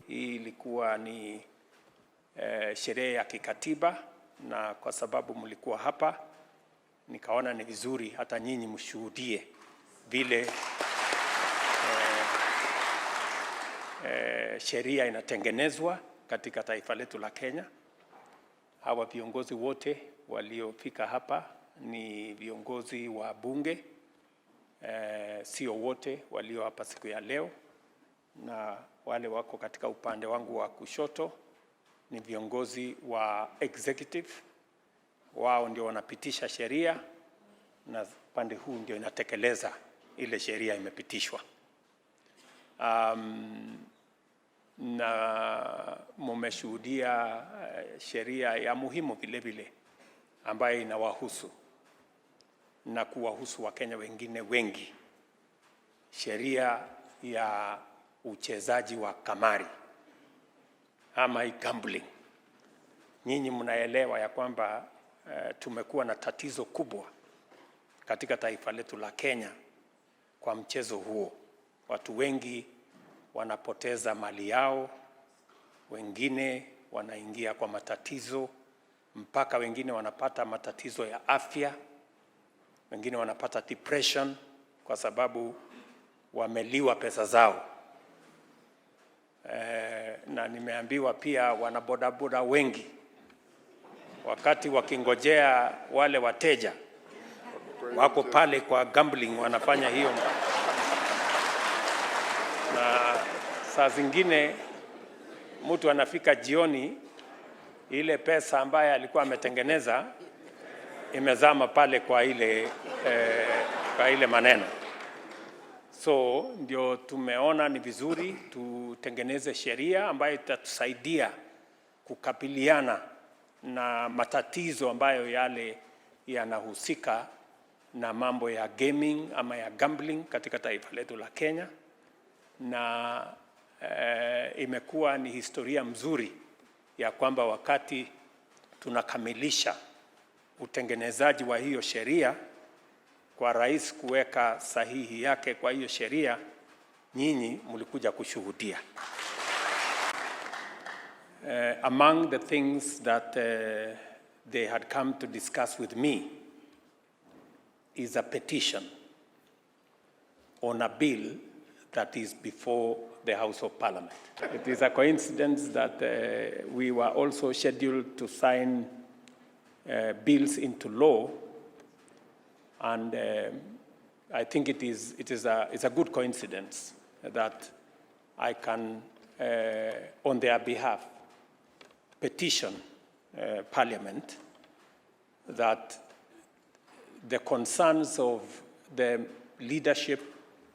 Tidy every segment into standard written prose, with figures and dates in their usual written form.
Hii ilikuwa ni sherehe ya kikatiba, na kwa sababu mlikuwa hapa nikaona ni vizuri hata nyinyi mshuhudie vile sheria inatengenezwa katika taifa letu la Kenya. Hawa viongozi wote waliofika hapa ni viongozi wa bunge, sio wote walio hapa siku ya leo, na wale wako katika upande wangu wa kushoto ni viongozi wa executive. Wao ndio wanapitisha sheria na upande huu ndio inatekeleza ile sheria imepitishwa. Na mmeshuhudia sheria ya muhimu vile vile ambayo inawahusu na kuwahusu Wakenya wengine wengi, sheria ya uchezaji wa kamari ama gambling. Nyinyi mnaelewa ya kwamba tumekuwa na tatizo kubwa katika taifa letu la Kenya kwa mchezo huo. Watu wengi wanapoteza mali yao, wengine wanaingia kwa matatizo, mpaka wengine wanapata matatizo ya afya, wengine wanapata depression kwa sababu wameliwa pesa zao. Na nimeambiwa pia wana bodaboda wengi wakati wakingojea wale wateja wako pale kwa gambling wanafanya hiyo. Na saa zingine mtu anafika jioni, ile pesa ambayo alikuwa ametengeneza imezama pale kwa ile maneno. So ndio tumeona ni vizuri tutengeneze sheria ambayo itatusaidia kukabiliana na matatizo ambayo yale yanahusika na mambo ya gaming ama ya gambling katika taifa letu la Kenya. Na imekuwa ni historia mzuri ya kwamba wakati tunakamilisha utengenezaji wa hiyo sheria, kwa rais kuweka sahihi yake kwa hiyo sheria, nyinyi mlikuja kushuhudia. Among the things that they had come to discuss with me is a petition on a bill that is before the House of Parliament. It is a coincidence that we were also scheduled to sign bills into law, and I think it's a good coincidence that I can, on their behalf, petition Parliament that the concerns of the leadership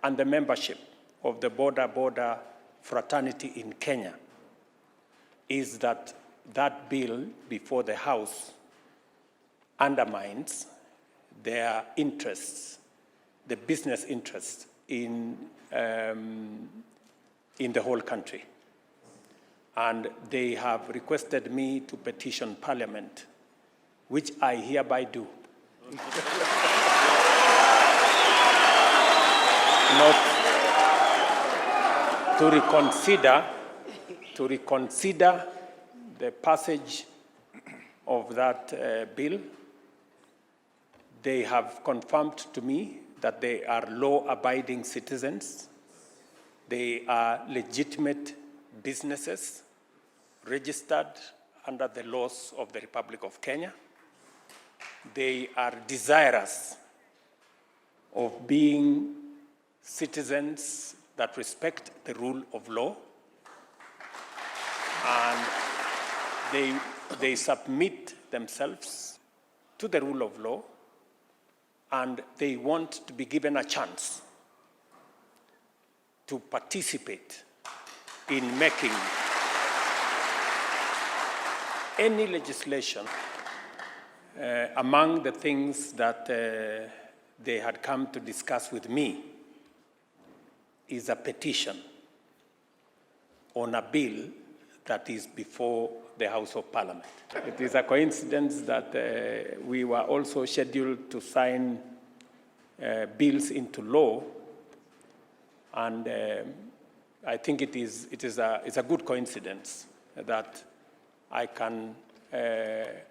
and the membership of the Boda fraternity in Kenya is that that bill before the House undermines their interests, the business interests in the whole country. And they have requested me to petition Parliament, which I hereby do. Not to reconsider the passage of that bill. They have confirmed to me that they are law-abiding citizens. They are legitimate businesses registered under the laws of the Republic of Kenya. They are desirous of being citizens that respect the rule of law, and they submit themselves to the rule of law, and they want to be given a chance to participate in making any legislation. Among the things that they had come to discuss with me is a petition on a bill that is before the House of Parliament. It is a coincidence that we were also scheduled to sign bills into law, and I think it is a good coincidence that I can,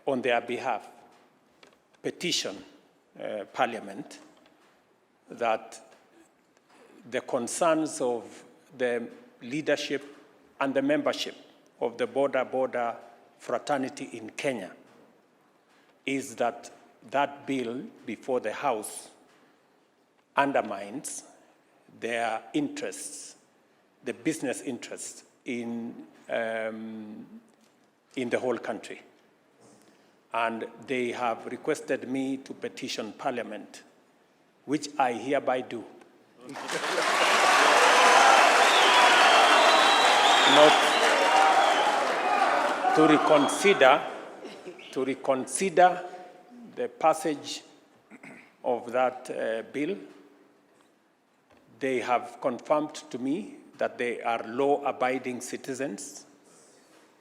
on their behalf, petition Parliament that the concerns of the leadership and the membership of the Boda fraternity in Kenya is that that bill before the House undermines their interests, the business interests in the whole country. And they have requested me to petition Parliament, which I hereby do. Not to reconsider the passage of that bill. They have confirmed to me that they are law-abiding citizens.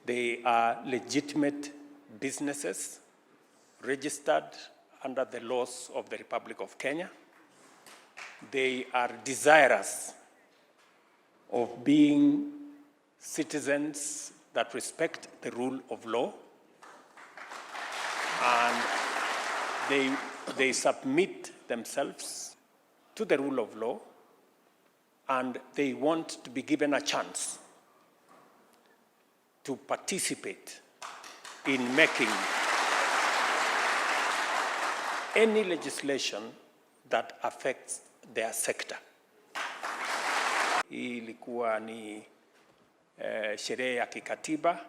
They are legitimate businesses registered under the laws of the Republic of Kenya. They are desirous of being citizens that respect the rule of law, and they submit themselves to the rule of law, and they want to be given a chance to participate in making any legislation that affects their sector. Hii ilikuwa ni sherehe ya kikatiba,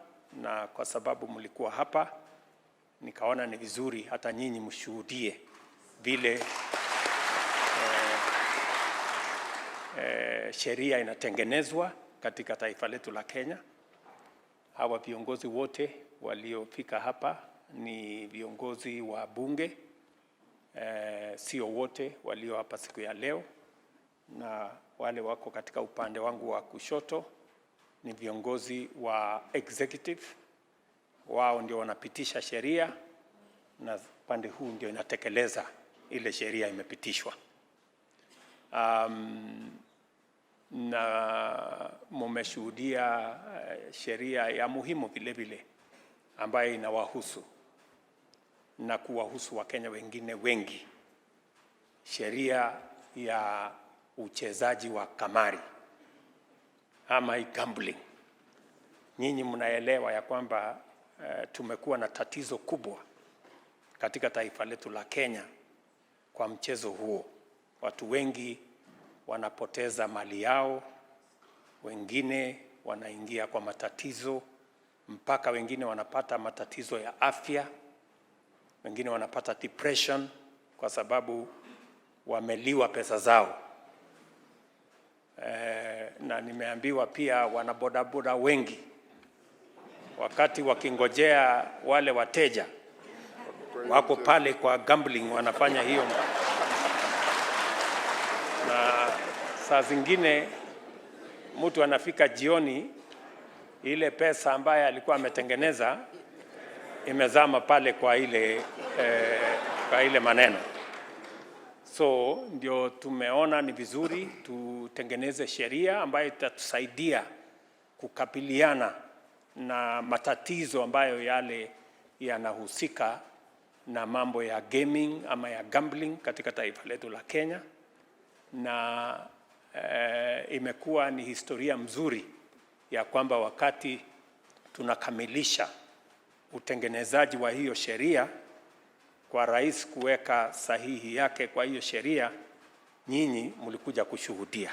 na kwa sababu mlikuwa hapa, nikaona ni vizuri hata nyinyi mshuhudie vile sheria inatengenezwa katika taifa letu la Kenya. Hawa viongozi wote waliofika hapa ni viongozi wa bunge, sio wote walio hapa siku ya leo, na wale wako katika upande wangu wa kushoto ni viongozi wa executive. Wao ndio wanapitisha sheria, na pande huu ndio inatekeleza ile sheria imepitishwa. Na mumeshuhudia sheria ya muhimu vile vile ambayo inawahusu na kuwahusu Wakenya wengine wengi, sheria ya uchezaji wa kamari ama gambling. Nyinyi mnaelewa ya kwamba tumekuwa na tatizo kubwa katika taifa letu la Kenya kwa mchezo huo. Watu wengi wanapoteza mali yao, wengine wanaingia kwa matatizo, mpaka wengine wanapata matatizo ya afya, wengine wanapata depression kwa sababu wameliwa pesa zao. Na nimeambiwa pia wana bodaboda wengi wakati wakingojea wale wateja wako pale kwa gambling wanafanya hiyo. Na saa zingine mtu anafika jioni, ile pesa ambaye alikuwa ametengeneza imezama pale kwa ile maneno. So ndio tumeona ni vizuri tutengeneze sheria ambayo itatusaidia kukabiliana na matatizo ambayo yale yanahusika na mambo ya gaming ama ya gambling katika taifa letu la Kenya. Na imekuwa ni historia mzuri ya kwamba wakati tunakamilisha utengenezaji wa hiyo sheria, kwa rais kuweka sahihi yake kwa hiyo sheria, nyinyi mlikuja kushuhudia.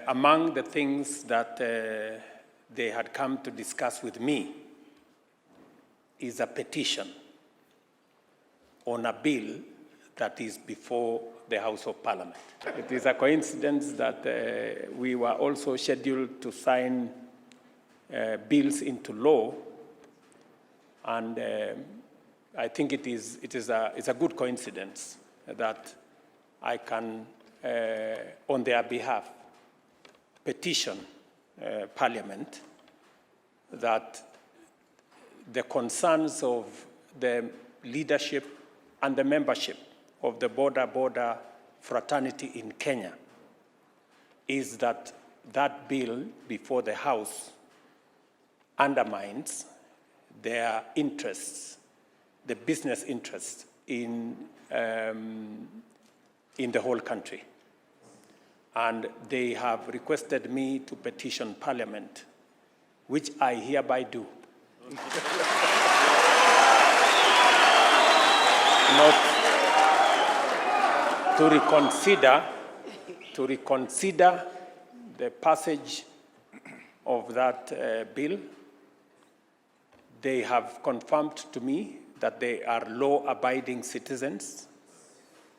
Among the things that they had come to discuss with me is a petition on a bill that is before the House of Parliament. It is a coincidence that we were also scheduled to sign bills into law, and I think it is a good coincidence that I can, on their behalf, petition Parliament that the concerns of the leadership and the membership of the Boda fraternity in Kenya is that that bill before the House undermines their interests, the business interests in the whole country. And they have requested me to petition Parliament, which I hereby do. Not to reconsider the passage of that bill. They have confirmed to me that they are law-abiding citizens.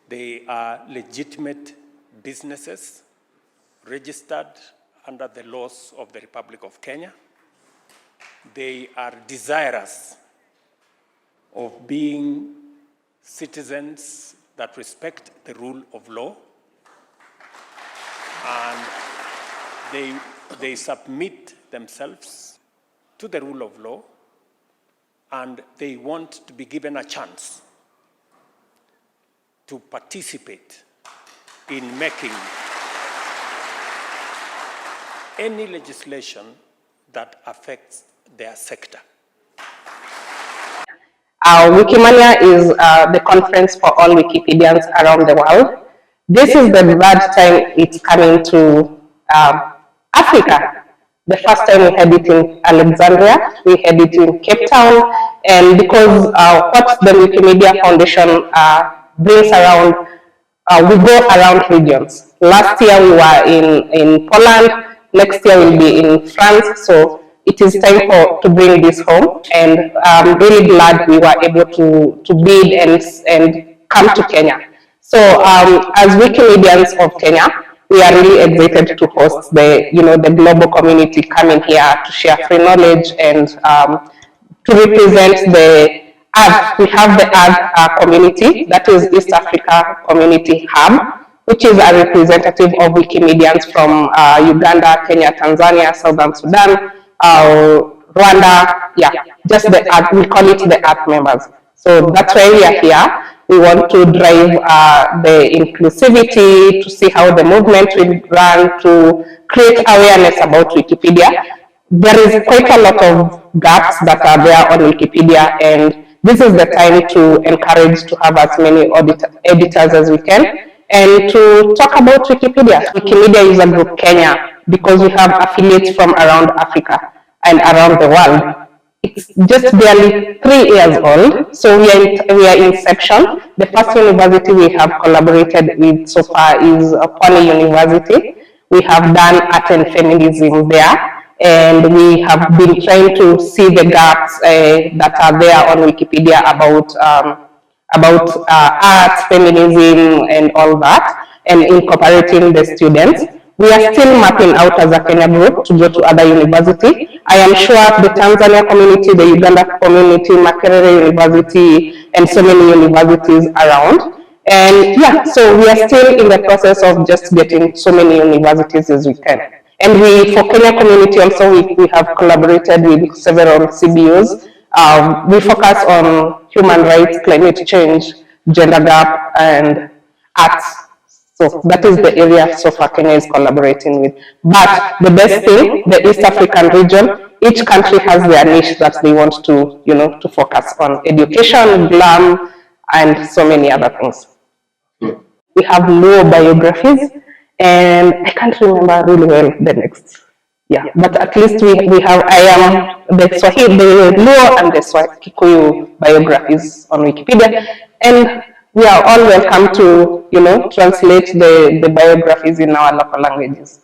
They are legitimate businesses registered under the laws of the Republic of Kenya. They are desirous of being citizens that respect the rule of law, and they submit themselves to the rule of law, and they want to be given a chance to participate in making any legislation that affects their sector. Wikimania is the conference for all Wikipedians around the world. This is the third time it's coming to Africa. The first time we had it in Alexandria, we had it in Cape Town, and because what the Wikimedia Foundation brings around, we go around regions. Last year we were in Poland, next year we'll be in France, so it is time to bring this home, and I'm really glad we were able to bid and come to Kenya. So as Wikimedians of Kenya, we are really excited to host the global community coming here to share free knowledge and to represent the ARD. We have the ARD community, that is East Africa Community Hub, which is a representative of Wikimedians from Uganda, Kenya, Tanzania, Southern Sudan, Rwanda, just the ARD, we call it the ARD members. So that's why we are here. We want to drive the inclusivity, to see how the movement will run, to create awareness about Wikipedia. There is quite a lot of gaps that are there on Wikipedia, and this is the time to encourage to have as many editors as we can, and to talk about Wikipedia. Wikimedia User Group Kenya, because we have affiliates from around Africa and around the world. It's just barely 3 years old, so we are inception. The first university we have collaborated with so far is Poly University. We have done art and feminism there, and we have been trying to see the gaps that are there on Wikipedia about art, feminism, and all that, and incorporating the students. We are still mapping out as a Kenya group to go to other universities. I am sure the Tanzania community, the Uganda community, Makerere University, and so many universities around. And so we are still in the process of just getting so many universities as we can. And for Kenya community also, we have collaborated with several CBUs. We focus on human rights, climate change, gender gap, and arts. So that is the area so far Kenya is collaborating with. But the best thing, the East African region, each country has their niche that they want to, to focus on: education, glam, and so many other things. We have more biographies, and I can't remember really well the next. But at least we have, the Swahili, the Luo and the Kikuyu biographies on Wikipedia, and we are all welcome to, translate the biographies in our local languages.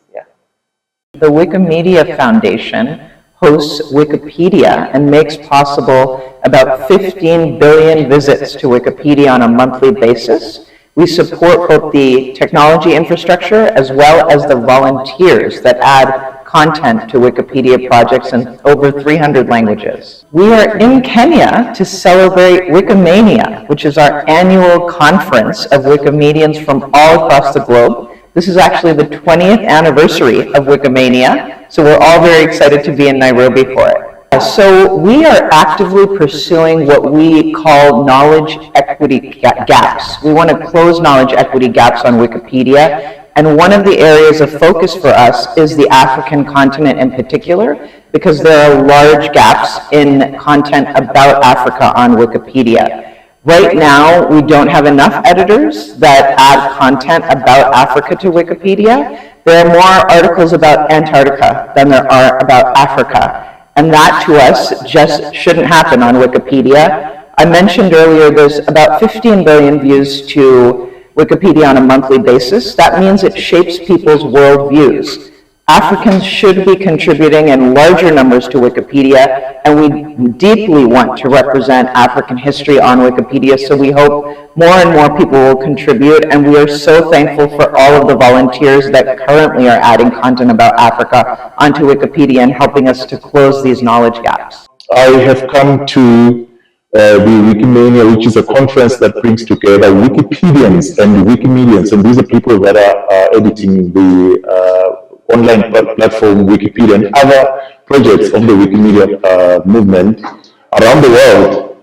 The Wikimedia Foundation hosts Wikipedia and makes possible about 15 billion visits to Wikipedia on a monthly basis. We support both the technology infrastructure as well as the volunteers that add content to Wikipedia projects in over 300 languages. We are in Kenya to celebrate Wikimania, which is our annual conference of Wikimedians from all across the globe. This is actually the 20th anniversary of Wikimania, so we're all very excited to be in Nairobi for it. So we are actively pursuing what we call knowledge equity gaps. We want to close knowledge equity gaps on Wikipedia, and one of the areas of focus for us is the African continent in particular, because there are large gaps in content about Africa on Wikipedia. Right now, we don't have enough editors that add content about Africa to Wikipedia. There are more articles about Antarctica than there are about Africa. And that, to us, just shouldn't happen on Wikipedia. I mentioned earlier there's about 15 billion views to Wikipedia on a monthly basis. That means it shapes people's worldviews. Africans should be contributing in larger numbers to Wikipedia, and we deeply want to represent African history on Wikipedia, so we hope more and more people will contribute, and we are so thankful for all of the volunteers that currently are adding content about Africa onto Wikipedia and helping us to close these knowledge gaps. I have come to the Wikimania, which is a conference that brings together Wikipedians and Wikimedians, and these are people that are editing the online platform Wikipedia and other projects of the Wikimedia movement around the world.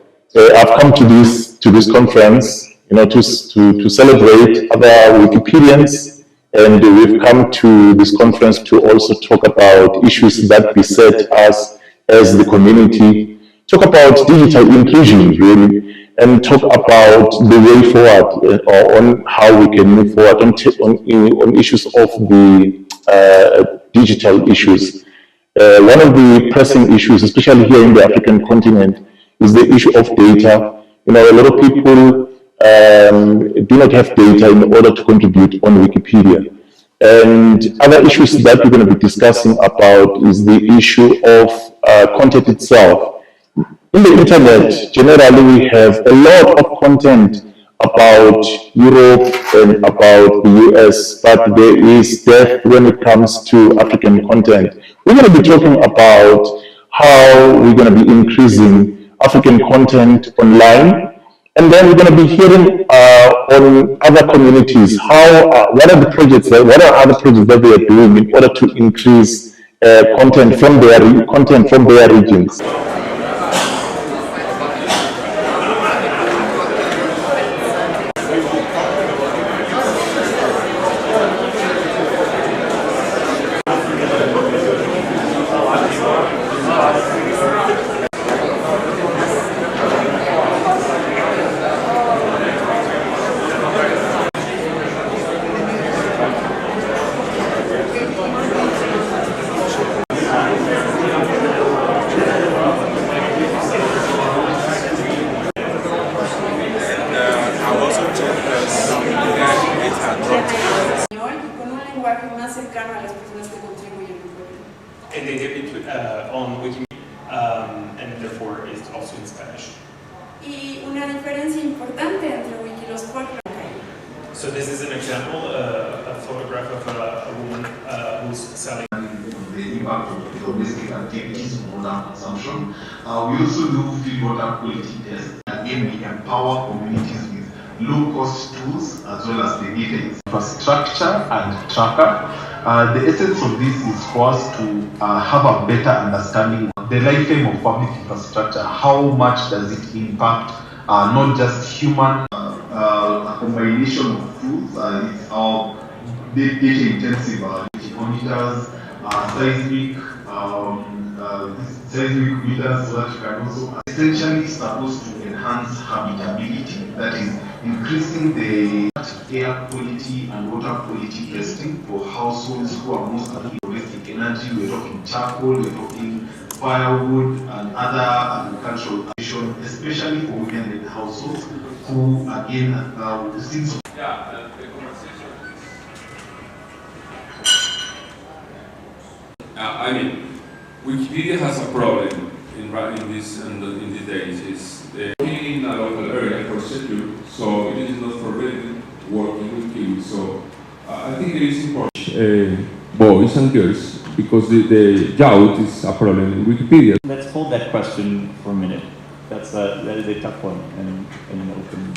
I've come to this conference, to celebrate other Wikipedians, and we've come to this conference to also talk about issues that beset us as the community, talk about digital inclusion, really, and talk about the way forward on how we can move forward on issues of the digital issues. One of the pressing issues, especially here in the African continent, is the issue of data. A lot of people do not have data in order to contribute on Wikipedia. And other issues that we're going to be discussing about is the issue of content itself. In the internet, generally, we have a lot of content about Europe and about the US, but there is depth when it comes to African content. We're going to be talking about how we're going to be increasing African content online, and then we're going to be hearing on other communities what are the projects what are other projects that they are doing in order to increase content from their regions. And they dip it on Wikimedia, and therefore it's also in Spanish. Y una diferencia importante entre Wikilos por So this is an example, a photograph of a woman who's selling. The impact of domestic activities on water consumption. We also do field water quality tests. Again, we empower communities with low-cost tools as well as the data infrastructure and tracker. The essence of this is for us to have a better understanding of the lifetime of public infrastructure. How much does it impact not just human, a combination of tools. It's our data intensive monitors, seismic meters, so that you can also essentially supposed to enhance habitability, that is increasing the air quality and water quality testing for households who are most at domestic energy. We're talking charcoal, we're talking firewood and other agricultural action, especially for women-led households who again since the conversation. I mean, Wikipedia has a problem in these days. It's in a local area for secure, so it is not forbidden working with kids. So I think it is important, boys and girls, because the youth is a problem in Wikipedia. Let's hold that question for a minute. That is a tough one and an open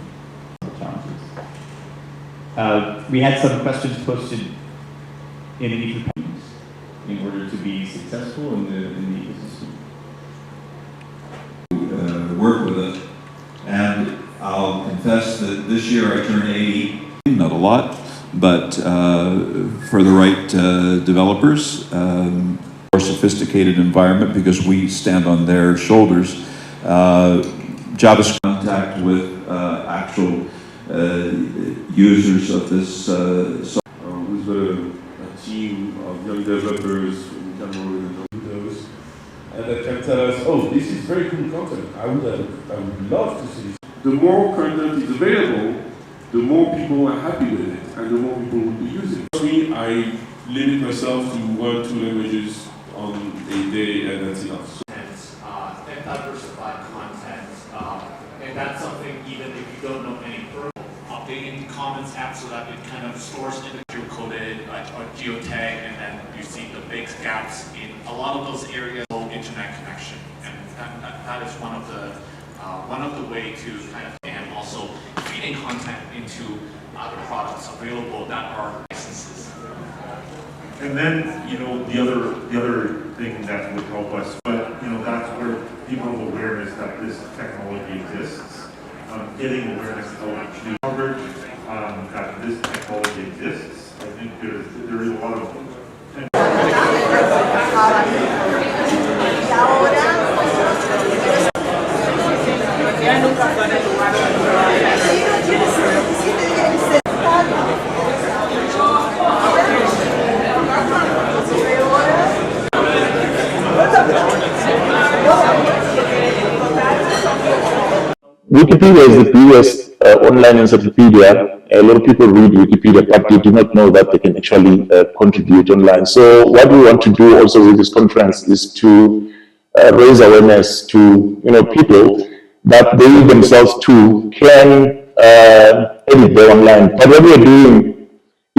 challenges. We had some questions posted in each of the in order to be successful in the ecosystem. this year I turn 80. Not a lot, but for the right developers, more sophisticated environment because we stand on their shoulders. JavaScript contact with actual users of this software. We've got a team of young developers who can already do those, and that can tell us, oh, this is very cool content. I would love to see this. The more content is available, the more people are happy with it, and the more people will be using it. For me, I limit myself to 1-2 languages on a day, and that's enough. And diversified content, and that's something even if you don't know any program, updating the comments app so that it kind of stores in the geocoded or geotag, and then you see the big gaps in a lot of those areas. Internet connection, and that is one of the way to kind of, and also feeding content into the products available that are licenses. And then, you know, the other thing that would help us, but you know, that's where people have awareness that this technology exists. Getting awareness of coverage that this technology exists. I think there is a lot of Wikipedia is the previous online encyclopedia. A lot of people read Wikipedia, but they do not know that they can actually contribute online. So what we want to do also with this conference is to raise awareness to people that they themselves too can edit their online. But what we are doing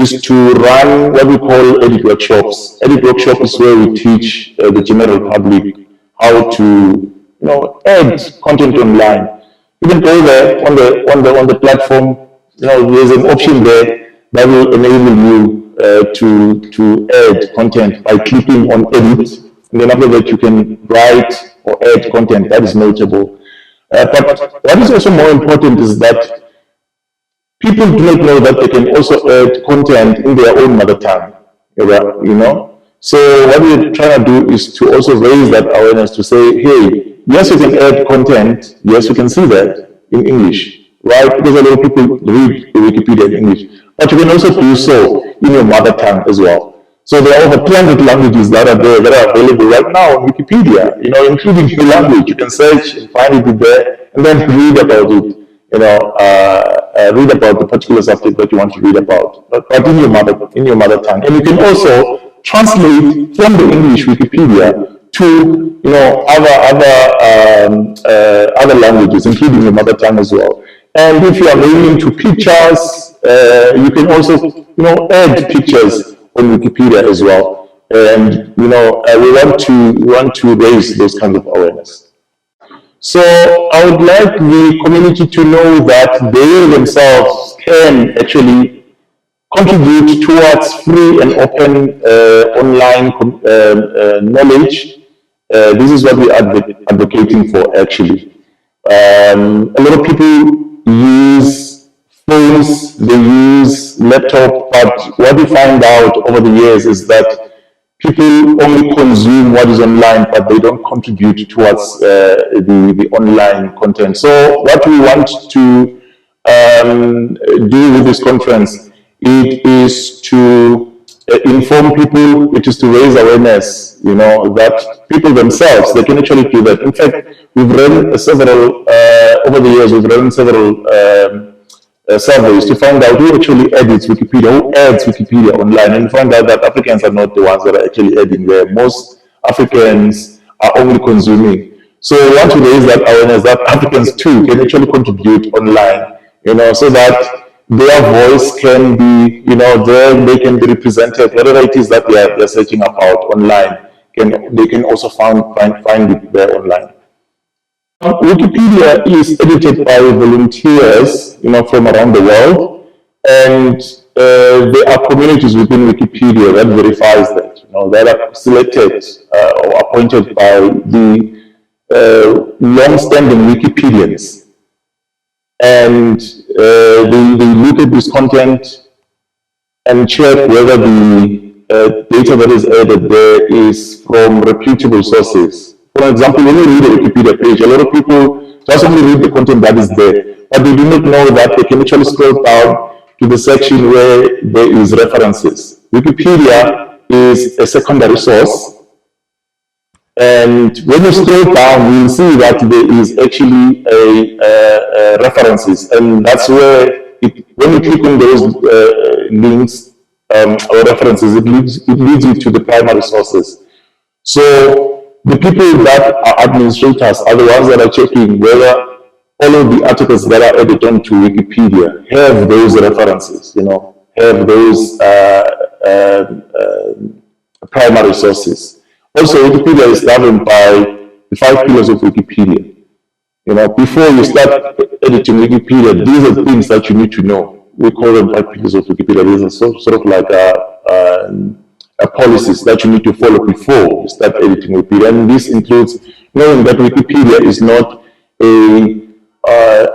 is to run what we call edit workshops. Edit workshop is where we teach the general public how to add content online. You can go there on the platform. There's an option there that will enable you to add content by clicking on edit, and then after that you can write or add content that is notable. But what is also more important is that people do not know that they can also add content in their own mother tongue. So what we're trying to do is to also raise that awareness to say, hey, yes, you can add content. Yes, you can see that in English, right? Because a lot of people read Wikipedia in English, but you can also do so in your mother tongue as well. So there are over 200 languages that are there, that are available right now on Wikipedia, including your language. You can search and find it there, and then read about it, read about the particular subject that you want to read about, but in your mother tongue. And you can also translate from the English Wikipedia to other languages, including your mother tongue as well. And if you are really into pictures, you can also add pictures on Wikipedia as well. And we want to raise those kinds of awareness. So I would like the community to know that they themselves can actually contribute towards free and open online knowledge. This is what we are advocating for, actually. A lot of people use phones, they use laptop, but what we find out over the years is that people only consume what is online, but they don't contribute towards the online content. So what we want to do with this conference, it is to inform people, it is to raise awareness, that people themselves, they can actually do that. In fact, we've run several, over the years, we've run several surveys to find out who actually edits Wikipedia, who adds Wikipedia online, and find out that Africans are not the ones that are actually adding there. Most Africans are only consuming. So we want to raise that awareness that Africans too can actually contribute online, so that their voice can be, they can be represented. Whatever it is that they're searching about online, they can also find it there online. Wikipedia is edited by volunteers, from around the world, and there are communities within Wikipedia that verifies that, that are selected or appointed by the long-standing Wikipedians. And they look at this content and check whether the data that is added there is from reputable sources. For example, when you read a Wikipedia page, a lot of people just only read the content that is there, but they do not know that they can actually scroll down to the section where there is references. Wikipedia is a secondary source, and when you scroll down, you'll see that there is actually a references, and that's where when you click on those links or references, it leads you to the primary sources. So the people that are administrators are the ones that are checking whether all of the articles that are added onto Wikipedia have those references, have those primary sources. Also, Wikipedia is governed by the 5 pillars of Wikipedia. Before you start editing Wikipedia, these are things that you need to know. We call them 5 pillars of Wikipedia. These are sort of like a policies that you need to follow before you start editing Wikipedia. And this includes knowing that Wikipedia is not a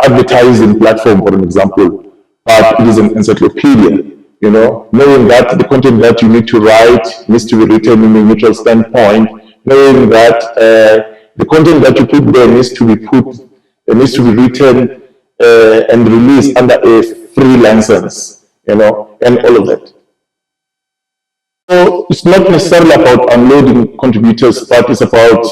advertising platform, for an example, but it is an encyclopedia. Knowing that the content that you need to write needs to be written in a neutral standpoint, knowing that the content that you put there needs to be written and released under a free license, and all of that. So it's not necessarily about unloading contributors, but it's about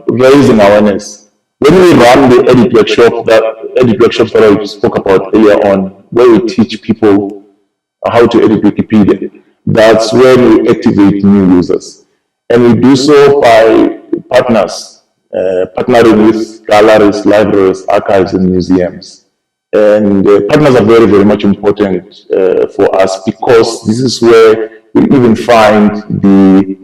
raising awareness. When we run the edit workshops that I spoke about earlier on, where we teach people how to edit Wikipedia, that's when we activate new users. And we do so by partners, partnering with galleries, libraries, archives, and museums. And partners are very, very much important for us, because this is where we even find the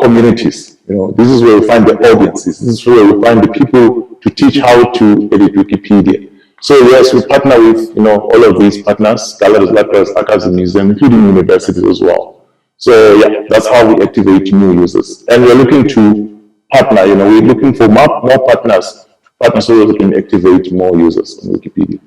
communities. This is where we find the audiences. This is where we find the people to teach how to edit Wikipedia. So yes, we partner with all of these partners, galleries, libraries, archives, and museums, including universities as well. So yeah, that's how we activate new users. And we're looking to partner. We're looking for more partners so that we can activate more users on Wikipedia.